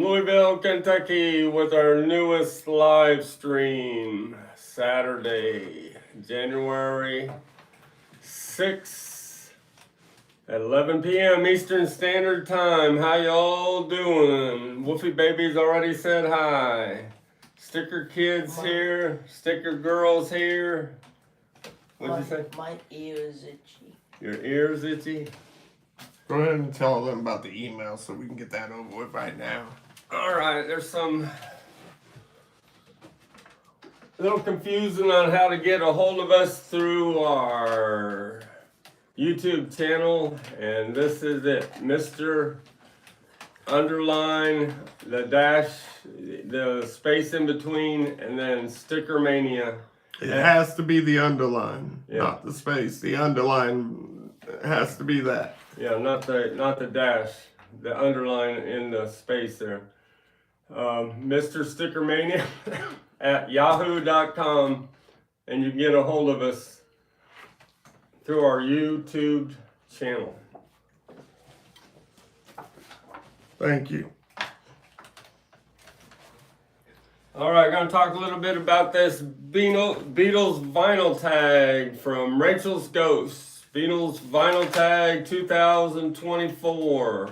Louisville, Kentucky with our newest live stream, Saturday, January 6th at 11 p.m. Eastern Standard Time. How y'all doing? Woofy Baby's already said hi. Sticker Kids here, Sticker Girls here. What'd you say? My ear is itchy. Your ear's itchy? Go ahead and tell them about the email so we can get that over with right now. All right, there's some little confusing on how to get a hold of us through our YouTube channel, and this is it. Mr. Underline, the dash, the space in between, and then STICKERMANIA. It has to be the underline, not the space. The underline has to be that. Yeah, not the dash, the underline in the space there. Mr. STICKERMANIA at yahoo.com, and you can get a hold of us through our YouTube channel. Thank you. All right, going to talk a little bit about this Beatles vinyl tag from Rachel's Ghosts. Beatles vinyl tag 2024.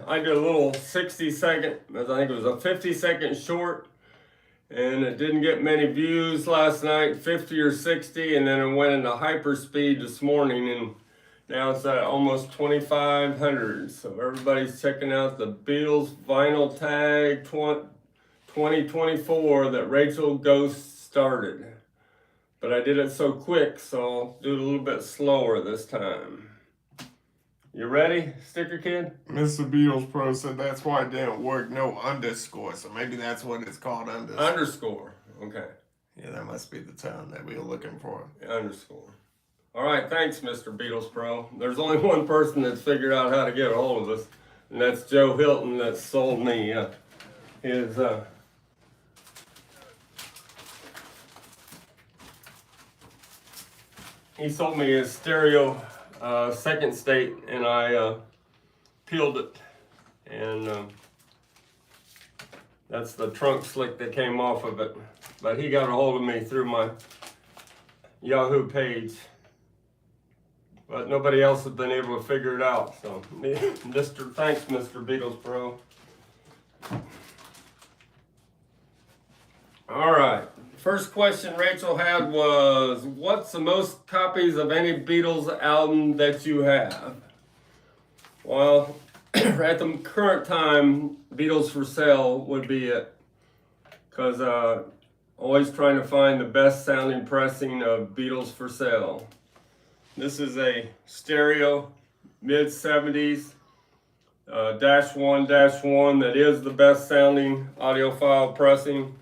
I did a little 60-second, I think it was a 50-second short, and it didn't get many views last night, 50 or 60, and then it went into hyperspeed this morning, and now it's at almost 2,500. So everybody's checking out the Beatles vinyl tag 2024 that Rachel Ghost started. But I did it so quick, so I'll do it a little bit slower this time. You ready, Sticker Kid? Mr. Beatles Pro said that's why it didn't work. No underscore, so maybe that's what it's called, underscore. Underscore, okay. Yeah, that must be the term that we were looking for. Underscore. All right, thanks, Mr. Beatles Pro. There's only one person that's figured out how to get a hold of us, and that's Joe Hilton that sold me his... He sold me his stereo second state, and I peeled it, and that's the trunk slick that came off of it. But he got a hold of me through my Yahoo page, but nobody else has been able to figure it out. So, thanks, Mr. Beatles Pro. All right. First question Rachel had was, what's the most copies of any Beatles album that you have? Well, at the current time, Beatles for Sale would be it. Because always trying to find the best sounding pressing of Beatles for Sale. This is a stereo, mid-70s, -1 that is the best sounding audiophile pressing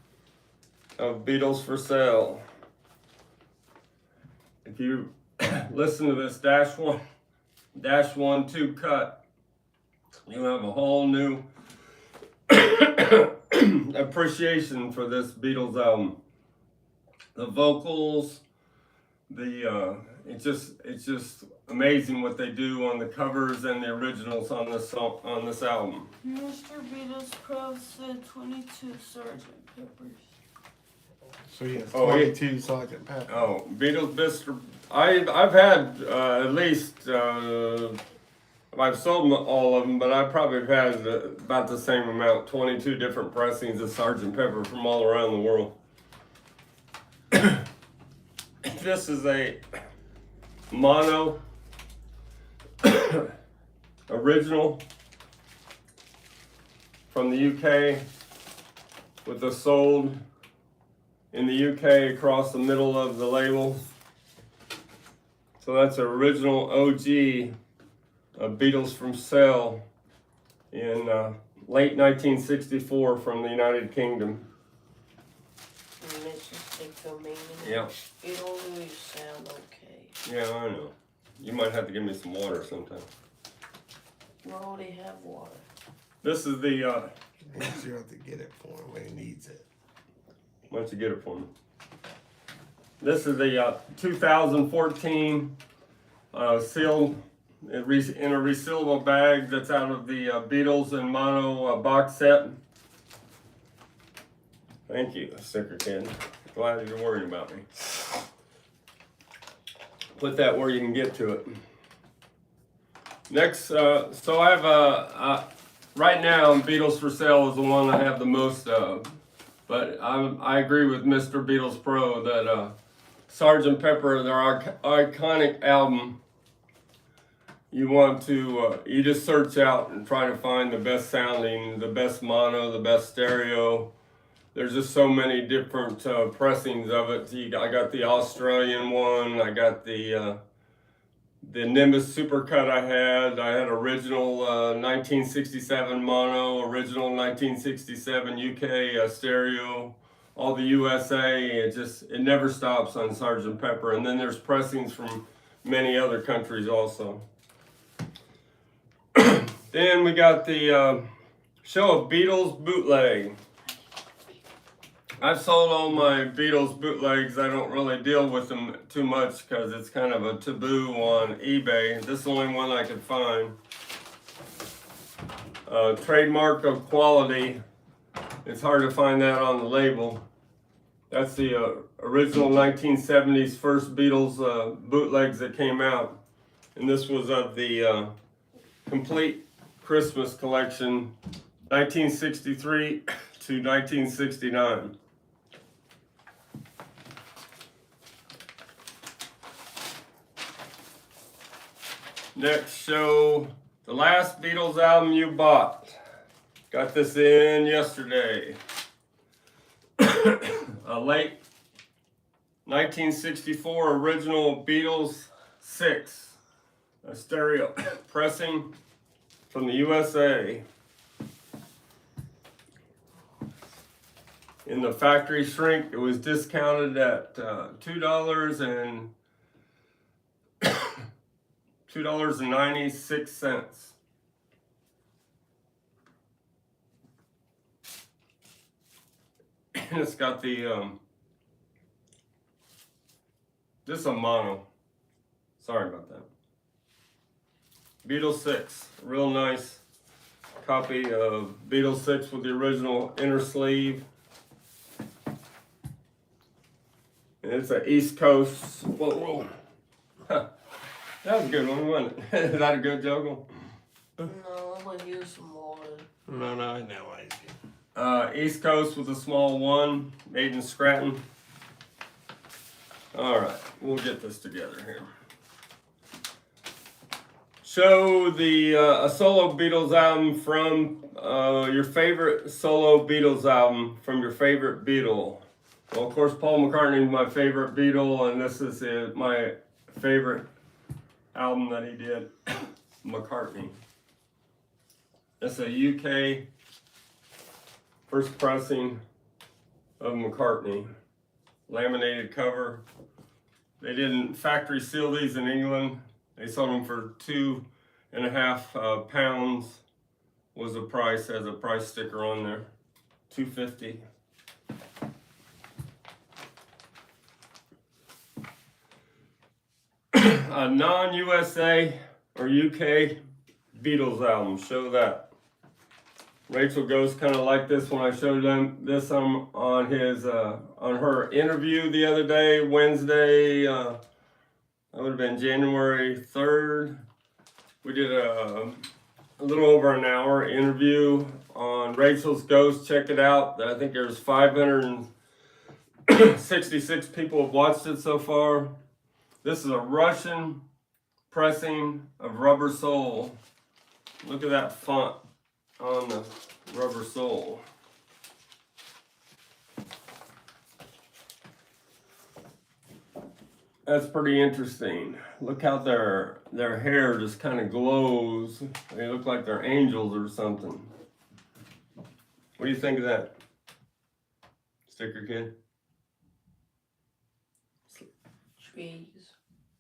of Beatles for Sale. If you listen to this -1 2 cut, you'll have a whole new appreciation for this Beatles album. The vocals, it's just amazing what they do on the covers and the originals on this album. Mr. Beatles Pro said 22 Sgt. Peppers. So yes, 22 Sgt. Pepper. Oh, Beatles Mr. I've had at least I've sold all of them, but I probably have had about the same amount, 22 different pressings of Sgt. Pepper from all around the world. This is a mono original from the UK with the sold in the UK across the middle of the label. So that's an original OG of Beatles from Sale in late 1964 from the United Kingdom. Mr. STICKERMANIA. Yeah. It always sound okay. Yeah, I know. You might have to give me some water sometime. We already have water. This is the, You have to get it for him when he needs it. why don't you get it for me? This is the 2014 sealed in a resealable bag that's out of the Beatles and Mono box set. Thank you, Sticker Kid. Glad you're worried about me. Put that where you can get to it. Next, so I have right now, Beatles for Sale is the one I have the most of. But I agree with Mr. Beatles Pro that Sgt. Pepper, their iconic album, you want to, you just search out and try to find the best sounding, the best mono, the best stereo. There's just so many different pressings of it. I got the Australian one, I got the Nimbus Supercut I had original 1967 mono, original 1967 UK stereo, all the USA. It never stops on Sgt. Pepper. And then there's pressings from many other countries also. Then we got the Show of Beatles bootleg. I've sold all my Beatles bootlegs. I don't really deal with them too much because it's kind of a taboo on eBay. This is the only one I could find. Trademark of quality. It's hard to find that on the label. That's the original 1970s first Beatles bootlegs that came out. And this was of the complete Christmas collection, 1963 to 1969. Next, show the last Beatles album you bought. Got this in yesterday. A late 1964 original Beatles 6, a stereo pressing from the USA. In the factory shrink, it was discounted at $2.96. And it's got the this is a mono. Sorry about that. Beatles 6, real nice copy of Beatles 6 with the original inner sleeve. And it's an East Coast. Whoa. Huh. That was a good one, wasn't it? Is that a good joke? No, I'm gonna use some water. No, I know I do. East Coast with a small one, made in Scranton. All right, we'll get this together here. Show the a solo Beatles album from your favorite solo Beatles album from your favorite Beatle. Well, of course, Paul McCartney is my favorite Beatle, and this is my favorite album that he did, McCartney. It's a UK first pressing of McCartney. Laminated cover. They didn't factory seal these in England. They sold them for £2.50 pounds was the price, has a price sticker on there. $2.50. A non-USA or UK Beatles album, show that. Rachel Ghost kind of liked this when I showed them this on her interview the other day, Wednesday. That would have been January 3rd. We did a little over an hour interview on Rachel's Ghost. Check it out. I think there's 566 people have watched it so far. This is a Russian pressing of Rubber Soul. Look at that font on the Rubber Soul. That's pretty interesting. Look how their hair just kind of glows. They look like they're angels or something. What do you think of that, Sticker Kid? Trees.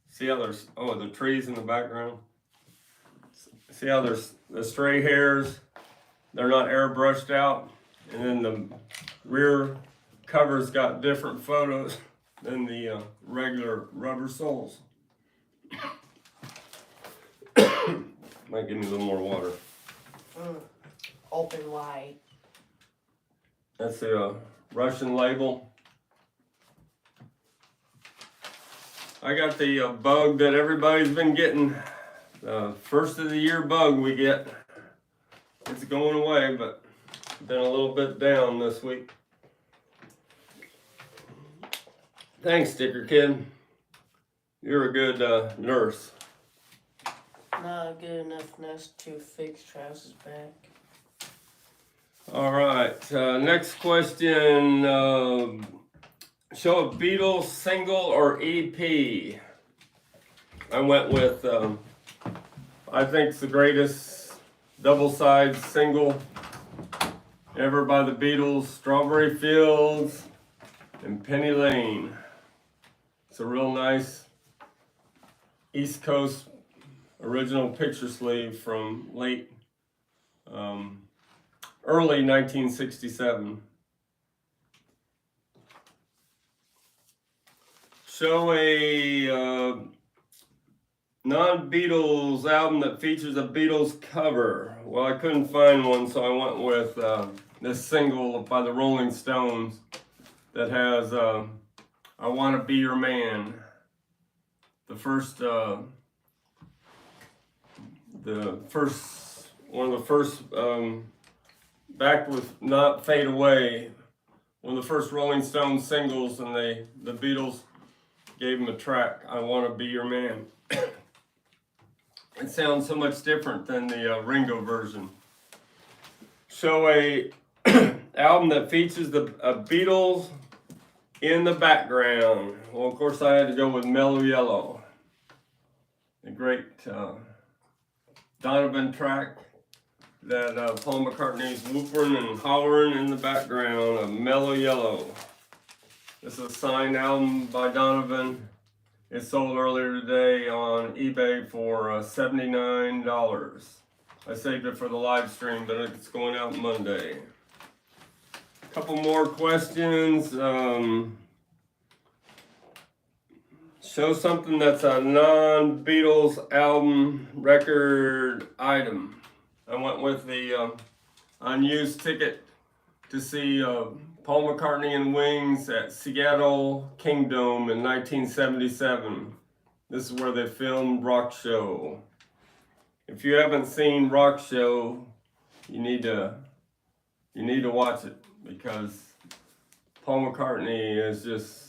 See how there's, the trees in the background? See how there's the stray hairs, they're not airbrushed out. And then the rear cover's got different photos than the regular Rubber Soles. Might give me a little more water. Open wide. That's the Russian label. I got the bug that everybody's been getting. First of the year bug we get. It's going away, but been a little bit down this week. Thanks, Sticker Kid. You're a good nurse. Not a good enough nurse to fix Travis's back. All right, next question. Show a Beatles single or EP. I went with, I think it's the greatest double-side single ever by the Beatles, Strawberry Fields and Penny Lane. It's a real nice East Coast original picture sleeve from early 1967. Show a non-Beatles album that features a Beatles cover. Well, I couldn't find one, so I went with this single by the Rolling Stones that has I Wanna Be Your Man. One of the first, back with Not Fade Away, one of the first Rolling Stones singles, and the Beatles gave him a track, I Wanna Be Your Man. It sounds so much different than the Ringo version. Show a album that features the Beatles in the background. Well, of course, I had to go with Mellow Yellow, the great Donovan track that Paul McCartney's whoopering and hollering in the background of Mellow Yellow. This is a signed album by Donovan. It sold earlier today on eBay for $79. I saved it for the live stream, but it's going out Monday. A couple more questions. Show something that's a non-Beatles album record item. I went with the unused ticket to see Paul McCartney and Wings at Seattle Kingdom in 1977. This is where they filmed Rock Show. If you haven't seen Rock Show, you need to watch it, because Paul McCartney is just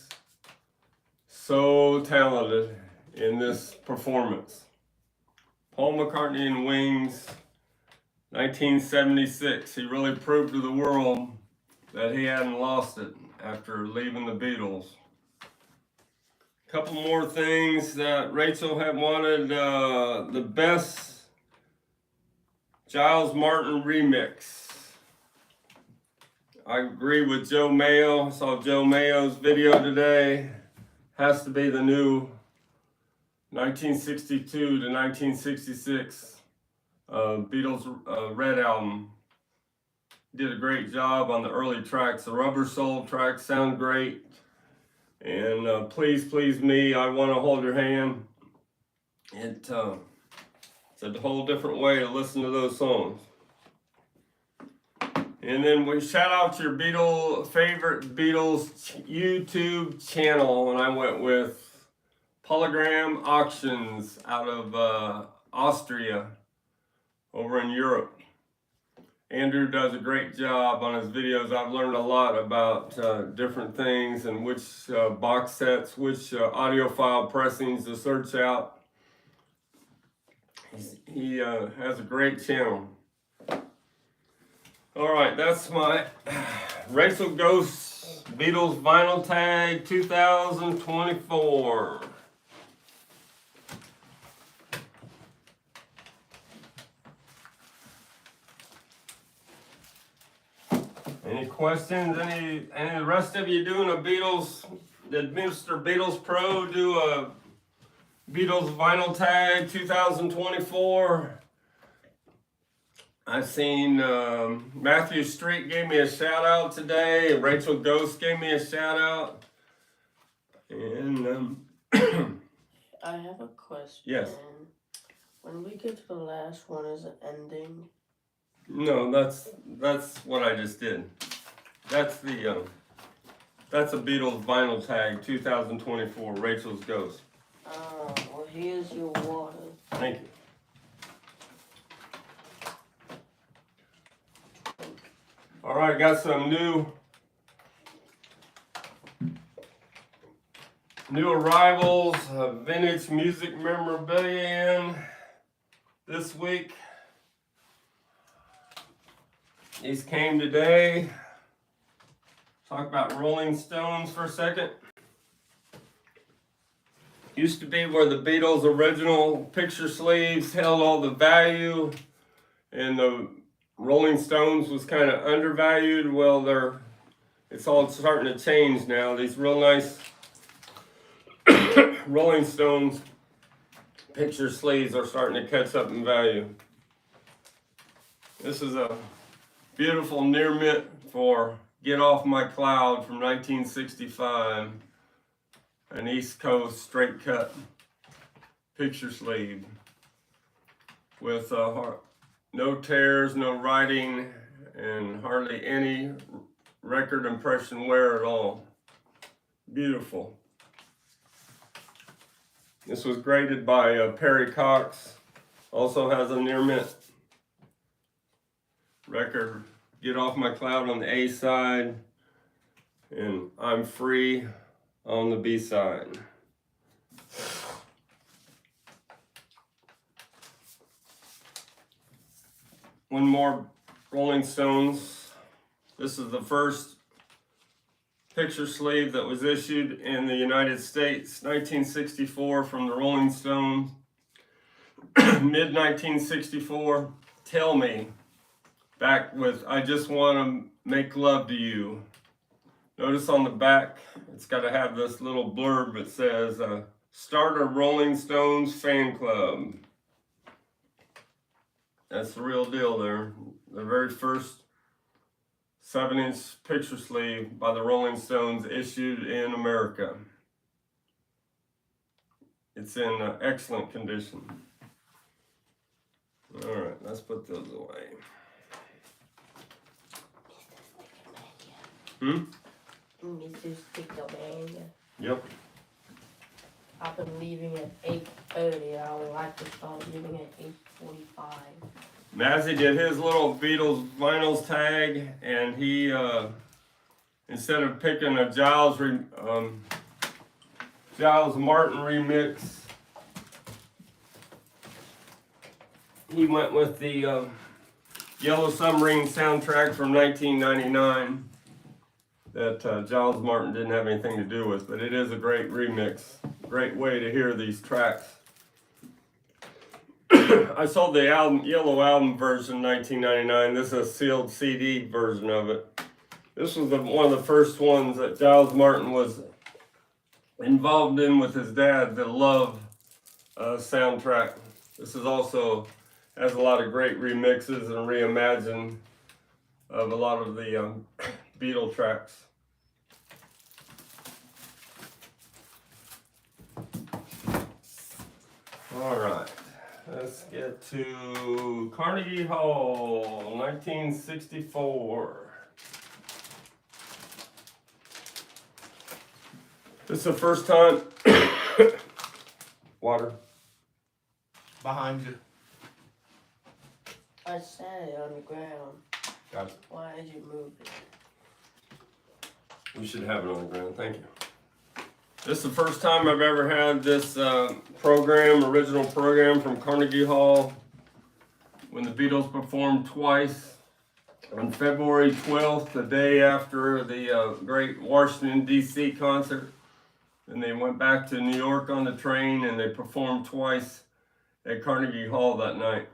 so talented in this performance. Paul McCartney and Wings, 1976. He really proved to the world that he hadn't lost it after leaving the Beatles. A couple more things that Rachel had wanted. The best Giles Martin remix. I agree with Joe Mayo. I saw Joe Mayo's video today. Has to be the new 1962 to 1966 Beatles Red album. Did a great job on the early tracks. The Rubber Soul tracks sound great. And Please Please Me, I Want to Hold Your Hand. It's a whole different way to listen to those songs. And then we shout out to your favorite Beatles YouTube channel, and I went with Polygram Auctions out of Austria, over in Europe. Andrew does a great job on his videos. I've learned a lot about different things and which box sets, which audiophile pressings to search out. He has a great channel. All right, that's my Rachel Ghost Beatles Vinyl Tag 2024. Any questions? Any of the rest of you doing a Beatles? Did Mr. Beatles Pro do a Beatles Vinyl Tag 2024? I've seen Matthew Street gave me a shout out today. Rachel Ghost gave me a shout out. And I have a question. Yes. When we get to the last one, is it ending? No, that's what I just did. That's the that's a Beatles vinyl tag 2024 Rachel's Ghost. Oh, well, here's your water. Thank you. All right, got some new arrivals, vintage music memorabilia in this week. These came today. Talk about Rolling Stones for a second. Used to be where the Beatles' original picture sleeves held all the value, and the Rolling Stones was kind of undervalued. Well, it's all starting to change now. These real nice Rolling Stones picture sleeves are starting to catch up in value. This is a beautiful near mint for Get Off My Cloud from 1965. An East Coast straight cut picture sleeve with no tears, no writing, and hardly any record impression wear at all. Beautiful. This was graded by Perry Cox. Also has a near mint record, Get Off My Cloud on the A side, and I'm Free on the B side. One more Rolling Stones. This is the first picture sleeve that was issued in the United States, 1964, from the Rolling Stones. Mid 1964, Tell Me, back with I Just Want to Make Love to You. Notice on the back, it's got to have this little blurb that says, start a Rolling Stones fan club. That's the real deal there. The very first 7-inch picture sleeve by the Rolling Stones issued in America. It's in excellent condition. All right, let's put those away. Mr. Stickermania. Yep. I've been leaving at 8:30. I would like to start leaving at 8:45. Mazzy did his little Beatles vinyls tag, and he instead of picking a Giles Martin remix, he went with the Yellow Submarine soundtrack from 1999 that Giles Martin didn't have anything to do with, but it is a great remix, great way to hear these tracks. I sold the Yellow album version in 1999. This is a sealed CD version of it. This was one of the first ones that Giles Martin was involved in with his dad, the Love soundtrack. This is also has a lot of great remixes and reimagined of a lot of the Beatle tracks. All right. Let's get to Carnegie Hall, 1964. This is the first time. Water. Behind you. I sat it on the ground. Gotcha. Why did you move it? We should have it on the ground. Thank you. This is the first time I've ever had this original program from Carnegie Hall, when the Beatles performed twice on February 12th, the day after the great Washington, D.C. concert. And they went back to New York on the train, and they performed twice at Carnegie Hall that night.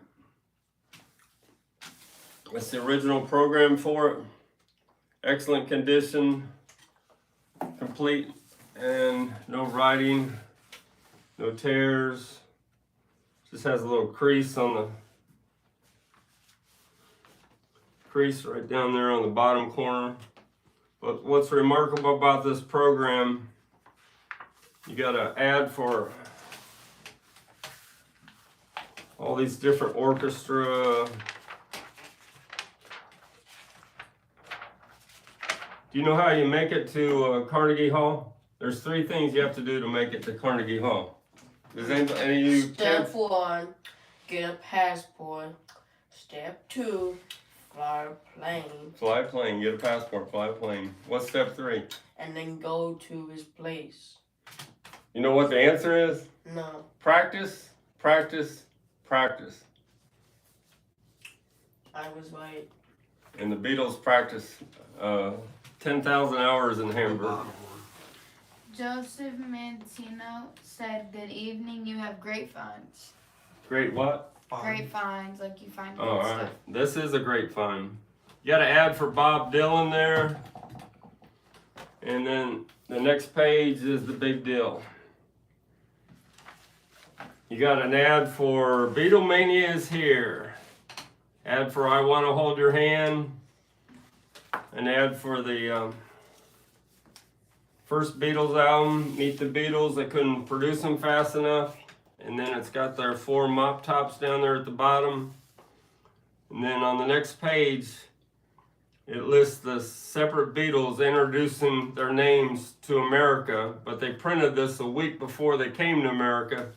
That's the original program for it. Excellent condition, complete, and no writing, no tears. Just has a little crease on the crease right down there on the bottom corner. But what's remarkable about this program, you got an ad for all these different orchestra. Do you know how you make it to Carnegie Hall? There's 3 things you have to do to make it to Carnegie Hall. Does any of you Step 1, get a passport. Step 2, fly a plane. Fly a plane, get a passport, fly a plane. What's step 3? And then go to his place. You know what the answer is? No. Practice, practice, practice. I was right. And the Beatles practiced 10,000 hours in Hamburg. Joseph Mantino said, "Good evening. You have great finds." Great what? Great finds, like you find good All stuff. right, this is a great find. You got an ad for Bob Dylan there. And then the next page is the big deal. You got an ad for Beatlemania is here. Ad for I Want to Hold Your Hand. An ad for the first Beatles album, Meet the Beatles. They couldn't produce them fast enough. And then it's got their 4 mop tops down there at the bottom. And then on the next page, it lists the separate Beatles introducing their names to America. But they printed this a week before they came to America.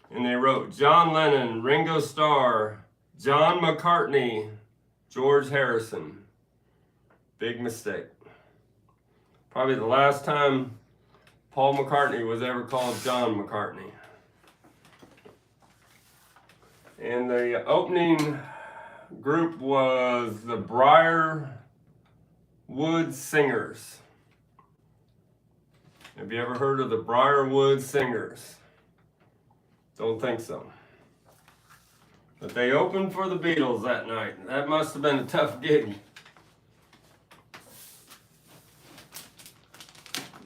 And they wrote John Lennon, Ringo Starr, John McCartney, George Harrison. Big mistake. Probably the last time Paul McCartney was ever called John McCartney. And the opening group was the Briarwood Singers. Have you ever heard of the Briarwood Singers? Don't think so. But they opened for the Beatles that night. That must have been a tough gig.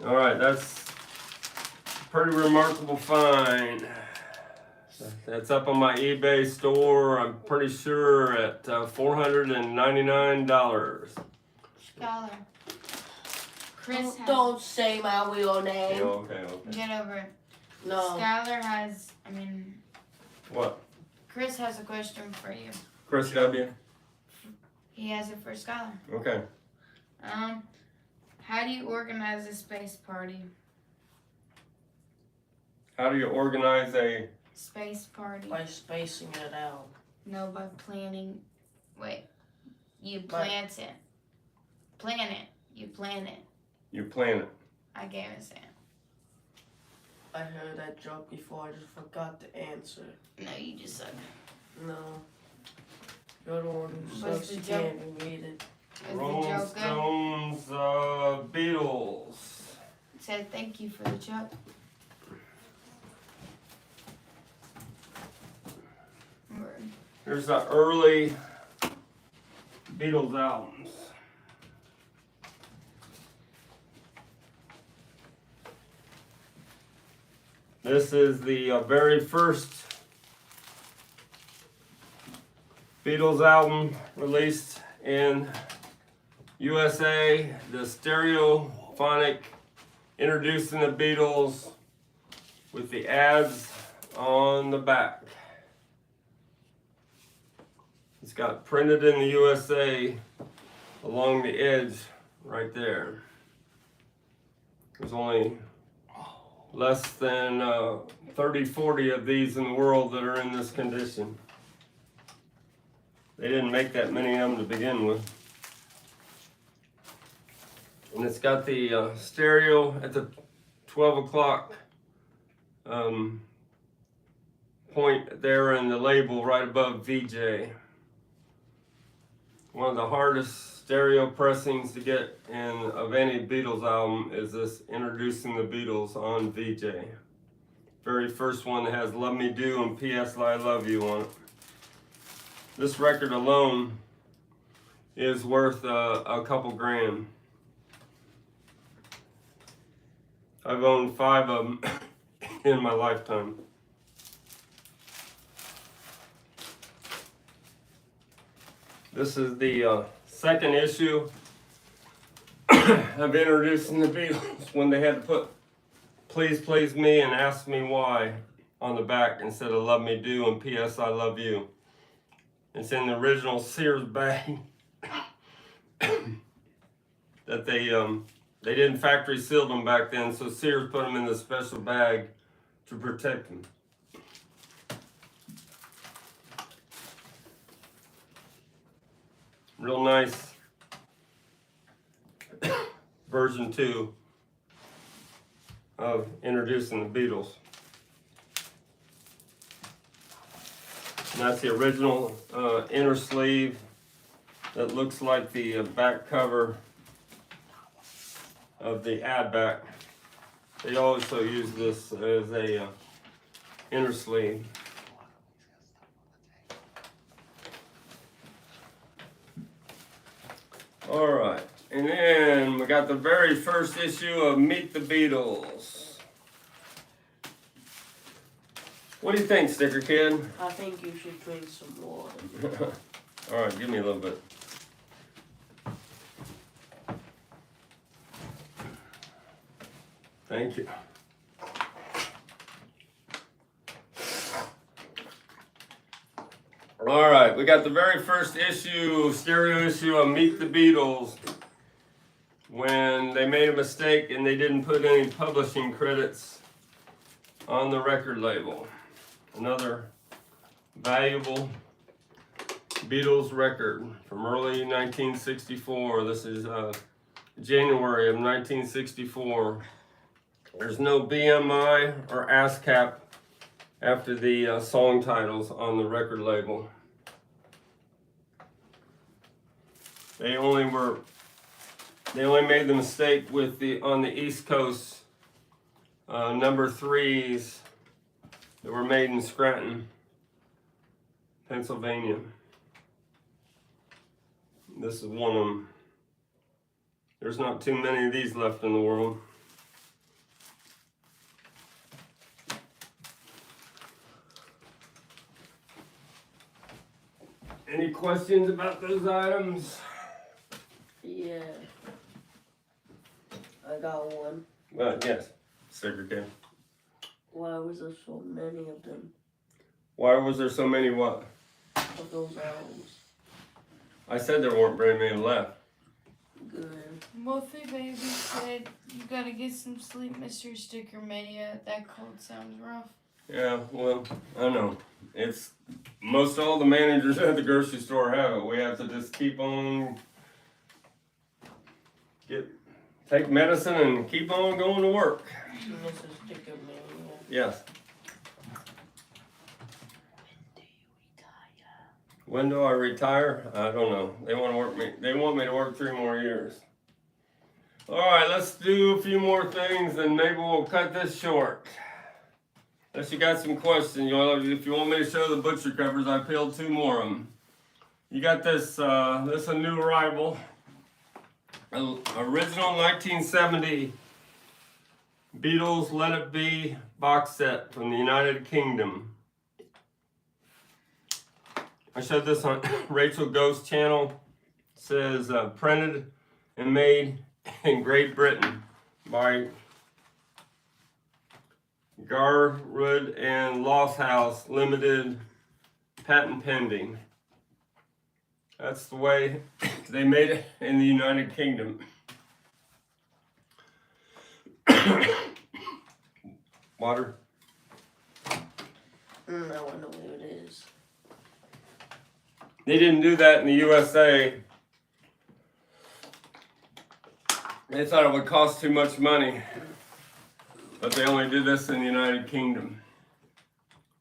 All right, that's a pretty remarkable find. That's up on my eBay store, I'm pretty sure at $499. Scholar. Chris has, Don't say my real name. Yeah, okay. get over it. No. Scholar has, What? Chris has a question for you. Chris W? He has it for Scholar. Okay. How do you organize a space party? How do you organize a... Space party. By spacing it out. No, by planning. Wait. You plant it. Plan it. You plan it. You plan it. I gave it Sam. I heard that joke before, I just forgot the answer. No, you just suck. No. You're the one who What's sucks, the you joke? can't even read it. Is the Rolling joke good? Stones, Beatles. Said thank you for the joke. Word. Here's the early Beatles albums. This is the very first Beatles album released in USA, the stereophonic introducing the Beatles with the ads on the back. It's got printed in the USA along the edge right there. There's only less than 30, 40 of these in the world that are in this condition. They didn't make that many of them to begin with. And it's got the stereo at the 12 o'clock point there in the label right above VJ. One of the hardest stereo pressings to get in of any Beatles album is this Introducing the Beatles on VJ. Very first one that has Love Me Do and P.S. I Love You on it. This record alone is worth a couple grand. I've owned 5 of them in my lifetime. This is the second issue of Introducing the Beatles when they had to put Please Please Me and Ask Me Why on the back instead of love me do and P.S. I love you. It's in the original Sears bag that they didn't factory seal them back then, so Sears put them in the special bag to protect them. Real nice version 2 of introducing the Beatles. And that's the original inner sleeve that looks like the back cover of the ad back. They also use this as a inner sleeve. All right, and then we got the very first issue of Meet the Beatles. What do you think, Sticker Kid? I think you should drink some water. All right, give me a little bit. Thank you. All right, we got the very first issue, stereo issue of Meet the Beatles, when they made a mistake and they didn't put any publishing credits on the record label. Another valuable Beatles record from early 1964. This is January of 1964. There's no BMI or ASCAP after the song titles on the record label. They only made the mistake with on the East Coast number 3s that were made in Scranton, Pennsylvania. This is one of them. There's not too many of these left in the world. Any questions about those items? Yeah. I got one. Yes, Sticker Kid. Why was there so many of them? Why was there so many what? Of those albums? I said there weren't very many left. Good. Muffy Baby said, "You gotta get some sleep, Mr. STICKERMANIA. That cold sounds rough." Yeah, well, I know. It's most all the managers at the grocery store have it. We have to just keep on take medicine and keep on going to work. Mrs. STICKERMANIA. Yes. When do I retire? I don't know. They want me to work 3 more years. All right, let's do a few more things and maybe we'll cut this short. Unless you got some questions, if you want me to show the butcher covers, I peeled 2 more of them. You got this, this is a new arrival. Original 1970 Beatles Let It Be box set from the United Kingdom. I showed this on Rachel Ghost channel. It says printed and made in Great Britain by Garwood and Lofthouse Limited, patent pending. That's the way they made it in the United Kingdom. Water? I wonder where it is. They didn't do that in the USA. They thought it would cost too much money. But they only did this in the United Kingdom.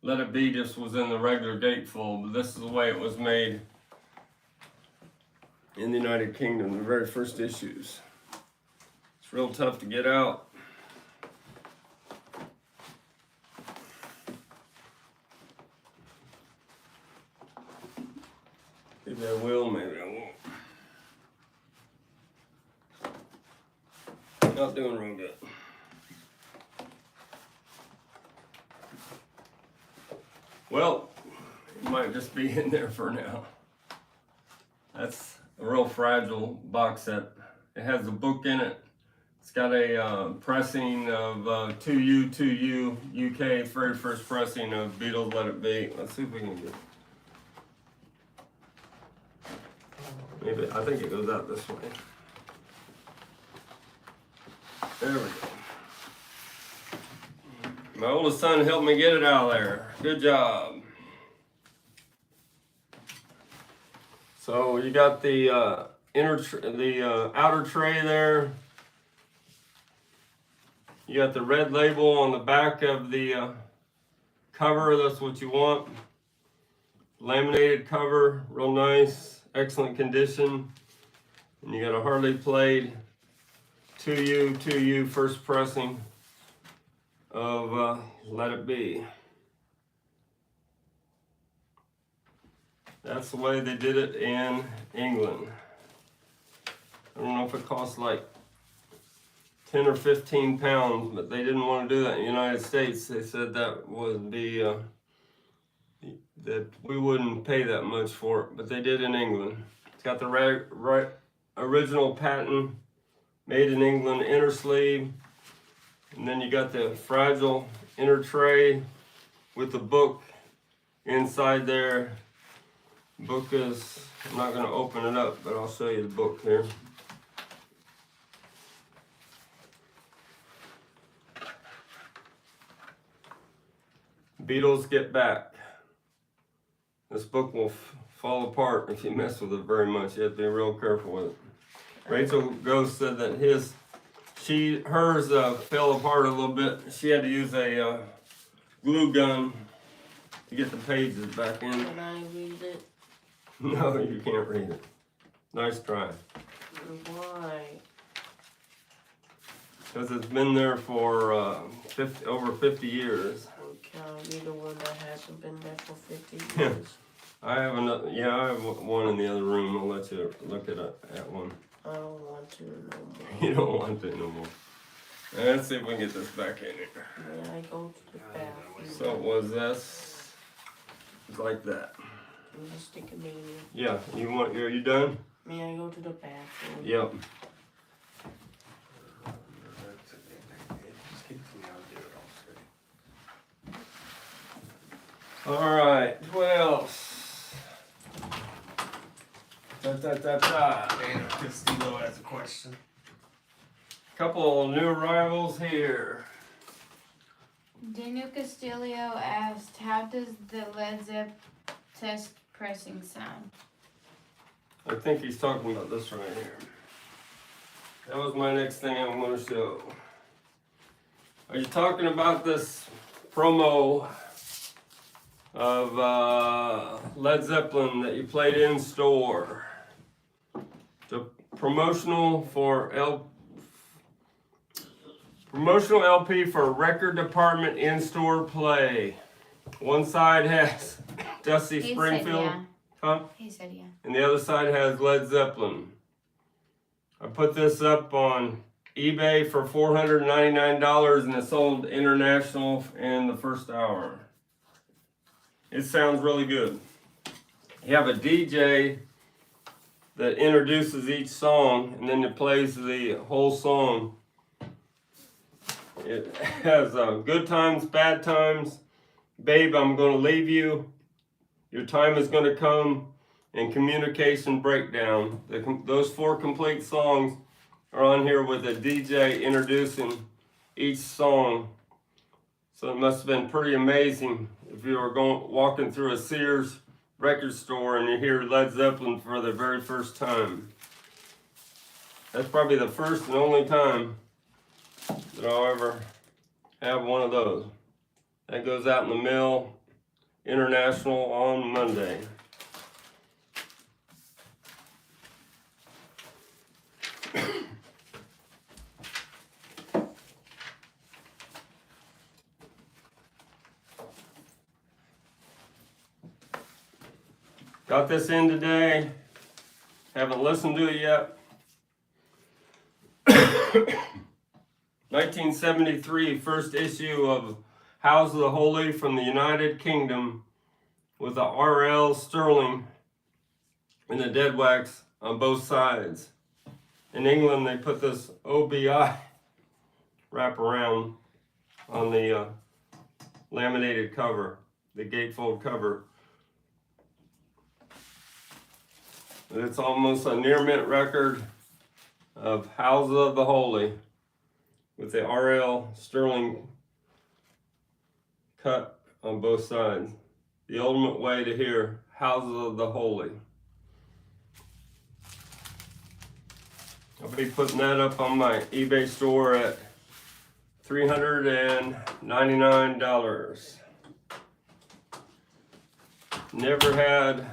Let It Be just was in the regular gatefold, but this is the way it was made in the United Kingdom, the very first issues. It's real tough to get out. Maybe I will, maybe I won't. Not doing real good. Well, it might just be in there for now. That's a real fragile box set. It has a book in it It's got a pressing of 2U UK, very first pressing of Beatles Let It Be. Let's see if we can get. Maybe I think it goes out this way. There we go. My oldest son helped me get it out of there. Good job. So you got the outer tray there. You got the red label on the back of the cover. That's what you want. Laminated cover, real nice, excellent condition. And you got a hardly played 2U first pressing of Let It Be. That's the way they did it in England. I don't know if it costs like 10 or 15 pounds, but they didn't want to do that in the United States. They said that would be, that we wouldn't pay that much for it, but they did in England. It's got the original patent, made in England inner sleeve. And then you got the fragile inner tray with the book inside there. Book is, I'm not going to open it up, but I'll show you the book here. Beatles Get Back. This book will fall apart if you mess with it very much. You have to be real careful with it. Rachel Ghost said that hers fell apart a little bit. She had to use a glue gun to get the pages back in. Can I read it? No, you can't read it. Nice try. Why? Because it's been there for over 50 years. Can I read the one that hasn't been there for 50 years? I have another. Yeah, I have one in the other room. I'll let you look at one. I don't want to no more. You don't want it no more. Let's see if we can get this back in here. May I go to the bathroom? So was this like that? STICKERMANIA. Yeah. Are you done? May I go to the bathroom? Yep. All right. What else? Daniel Castillo has a question. Couple new arrivals here. Daniel Castillo asked, how does the Led Zepp test pressing sound? I think he's talking about this right here. That was my next thing I'm going to show. Are you talking about this promo of Led Zeppelin that you played in store? The promotional LP for record department in-store play. One side has Dusty He Springfield. said yeah. Huh? He said yeah. And the other side has Led Zeppelin. I put this up on eBay for $499 and it sold international in the first hour. It sounds really good. You have a DJ that introduces each song and then it plays the whole song. It has good times, bad times, babe, I'm gonna leave you, your time is gonna come, and communication breakdown. Those 4 complete songs are on here with a DJ introducing each song. So it must have been pretty amazing if you were walking through a Sears record store and you hear Led Zeppelin for the very first time. That's probably the first and only time that I'll ever have one of those. That goes out in the mail, international, on Monday. Got this in today. Haven't listened to it yet. 1973, first issue of House of the Holy from the United Kingdom with the R.L. Sterling and the dead wax on both sides. In England, they put this OBI wrap around on the laminated cover, the gatefold cover. It's almost a near mint record of Houses of the Holy with the RL Sterling cut on both sides. The ultimate way to hear Houses of the Holy. I'll be putting that up on my eBay store at $399. Never had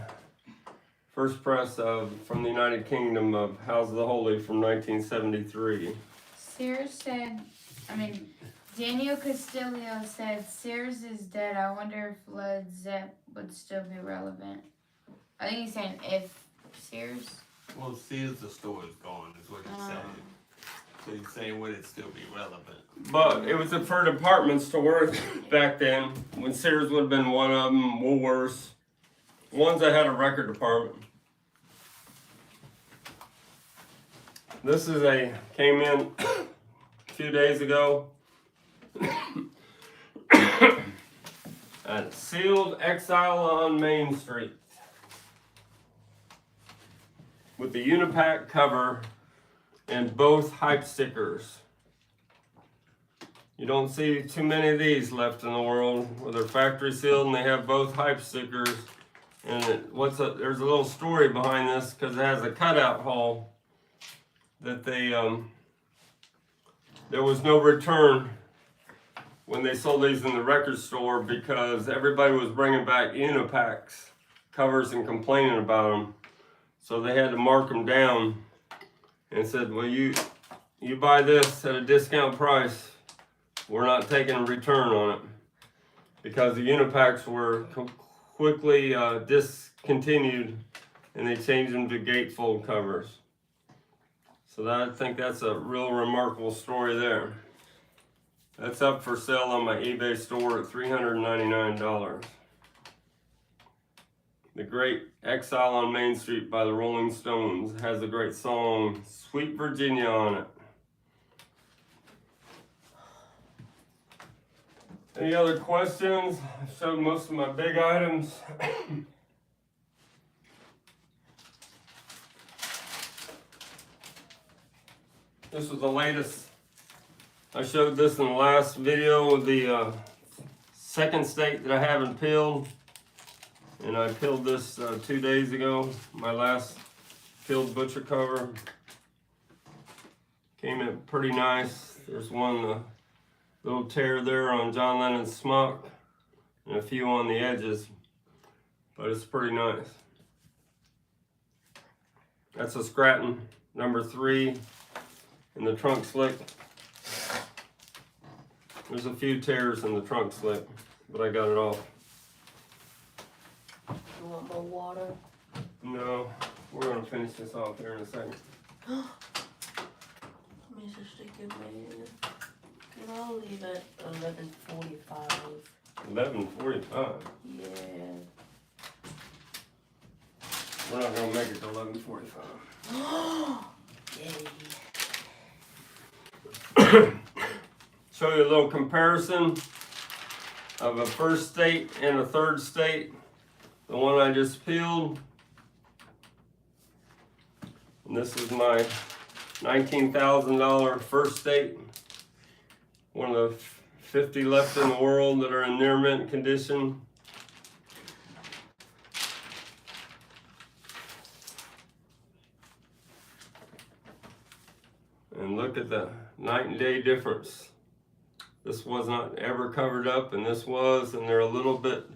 first press from the United Kingdom of House of the Holy from 1973. Sears said, Daniel Castillo said, Sears is dead. I wonder if Led Zepp would still be relevant. I think he's saying if Sears. Well, Sears, the store is gone, is what he's saying. So he's saying, would it still be relevant? But it was for department stores back then, when Sears would have been one of them, Woolworths, ones that had a record department. This came in a few days ago. Sealed Exile on Main Street. With the Unipack cover and both hype stickers. You don't see too many of these left in the world where they're factory sealed and they have both hype stickers. And there's a little story behind this because it has a cutout hole that there was no return when they sold these in the record store because everybody was bringing back Unipacks covers and complaining about them. So they had to mark them down and said, well, you buy this at a discount price, we're not taking a return on it. Because the Unipacks were quickly discontinued and they changed them to gatefold covers. So I think that's a real remarkable story there. That's up for sale on my eBay store at $399. The great Exile on Main Street by the Rolling Stones has a great song, Sweet Virginia, on it. Any other questions? I showed most of my big items. This was the latest. I showed this in the last video with the second steak that I haven't peeled. And I peeled this 2 days ago. My last peeled butcher cover. Came in pretty nice. There's one little tear there on John Lennon's smock. And a few on the edges. But it's pretty nice. That's a Scratton number 3 in the trunk slick. There's a few tears in the trunk slick, but I got it off. You want more water? No, we're gonna finish this off here in a second. Mr. Stickerman. Can I leave at 11:45? 11:45. Yeah. We're not gonna make it to 11:45. Yay. Show you a little comparison of a first state and a third state. The one I just peeled. And this is my $19,000 first state. One of the 50 left in the world that are in near mint condition. And look at the night and day difference. This was not ever covered up, and this was, and they're a little bit.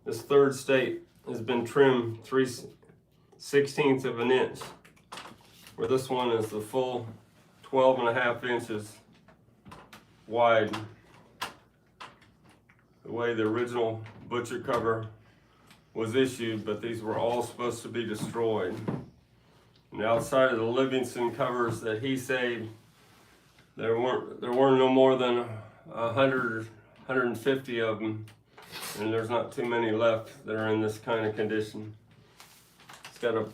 This third state has been trimmed 3/16 of an inch, where this one is the full 12.5 inches wide. The way the original butcher cover was issued, but these were all supposed to be destroyed. And outside of the Livingston covers that he saved, there weren't no more than 100, 150 of them, and there's not too many left that are in this kind of condition. It's got a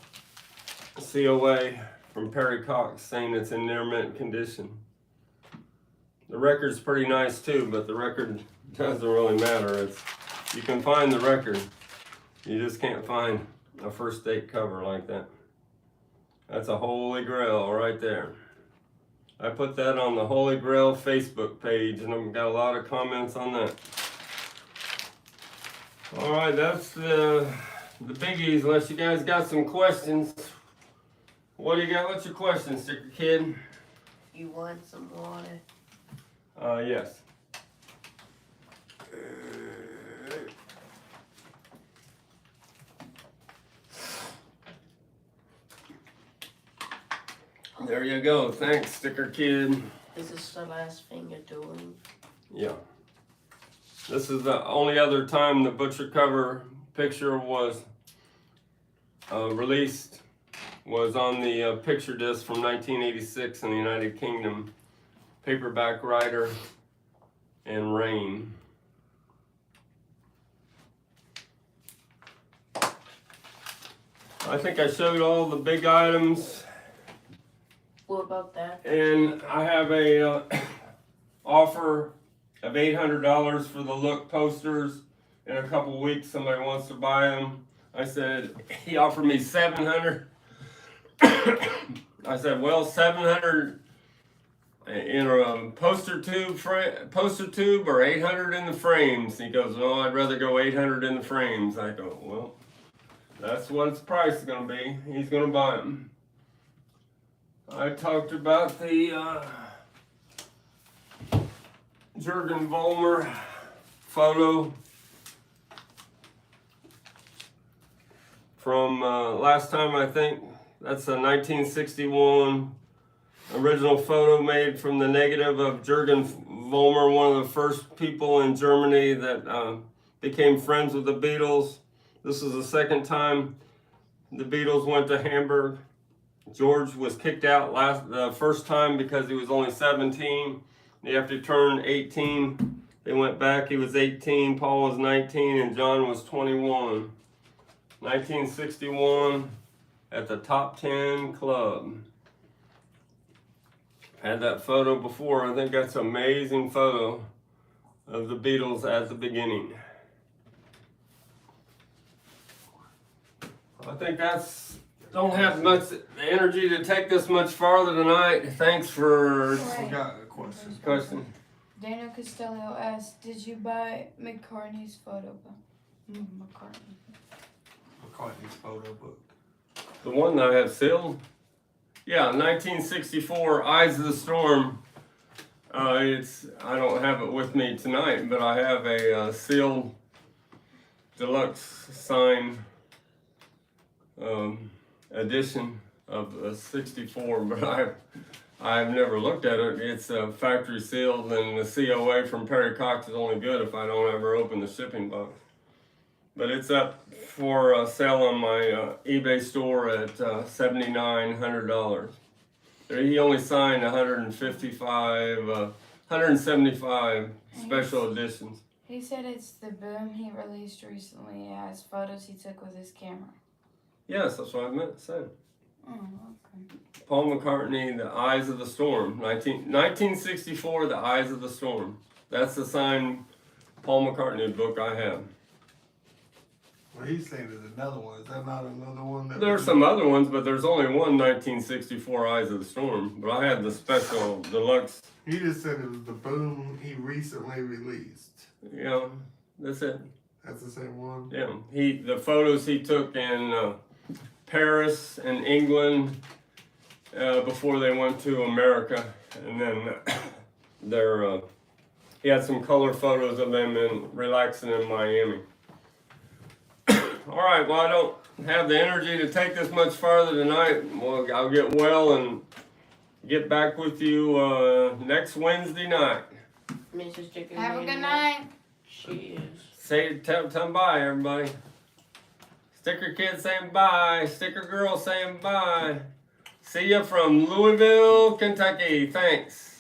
COA from Perry Cox saying it's in near mint condition. The record's pretty nice too, but the record doesn't really matter. You can find the record, you just can't find a first date cover like that. That's a holy grail right there. I put that on the Holy Grail Facebook page, and I've got a lot of comments on that. All right, that's the biggies. Unless you guys got some questions. What do you got? What's your question, Sticker Kid? You want some water? Yes. There you go. Thanks, Sticker Kid. Is this the last thing you're doing? Yeah. This is the only other time the butcher cover picture was released. Was on the picture disc from 1986 in the United Kingdom. Paperback Rider and Rain. I think I showed all the big items. What about that? And I have a offer of $800 for the look posters. In a couple weeks, somebody wants to buy them. I said, he offered me $700. I said, well, $700 in a poster tube or $800 in the frames. He goes, no, I'd rather go $800 in the frames. I go, well, that's what its price is going to be. He's going to buy them. I talked about the Jurgen Vollmer photo from last time, I think. That's a 1961 original photo made from the negative of Jurgen Vollmer, one of the first people in Germany that became friends with the Beatles. This is the second time the Beatles went to Hamburg. George was kicked out the first time because he was only 17. He had to turn 18. They went back, he was 18, Paul was 19, and John was 21. 1961 at the Top 10 Club. Had that photo before. I think that's an amazing photo of the Beatles at the beginning. I think don't have much energy to take this much farther tonight. Thanks for We got a question. question. Daniel Costello asked, did you buy McCartney's photo book? McCartney's photo book. The one that I have sealed? Yeah, 1964, Eyes of the Storm. I don't have it with me tonight, but I have a sealed deluxe signed edition of 64, but I've never looked at it. It's factory sealed, and the COA from Perry Cox is only good if I don't ever open the shipping box. But it's up for sale on my eBay store at $7,900. He only signed 175 special editions. He said it's the boom he released recently. It has photos he took with his camera. Yes, that's what I meant to say. Oh, okay. Paul McCartney, The Eyes of the Storm. 1964, The Eyes of the Storm. That's the signed Paul McCartney book I have. Well, he's saying there's another one. Is that not another one? There's some other ones, but there's only one 1964 Eyes of the Storm. But I had the special deluxe. He just said it was the boom he recently released. Yeah, that's it. That's the same one? Yeah, the photos he took in Paris and England before they went to America, and then he had some color photos of them relaxing in Miami. All right, well, I don't have the energy to take this much farther tonight. Well, I'll get well and get back with you next Wednesday night. Mrs. Chicken Have a good Mania. night. Cheers. Tell them bye, everybody. Sticker Kid saying bye. Sticker Girl saying bye. See ya from Louisville, Kentucky. Thanks.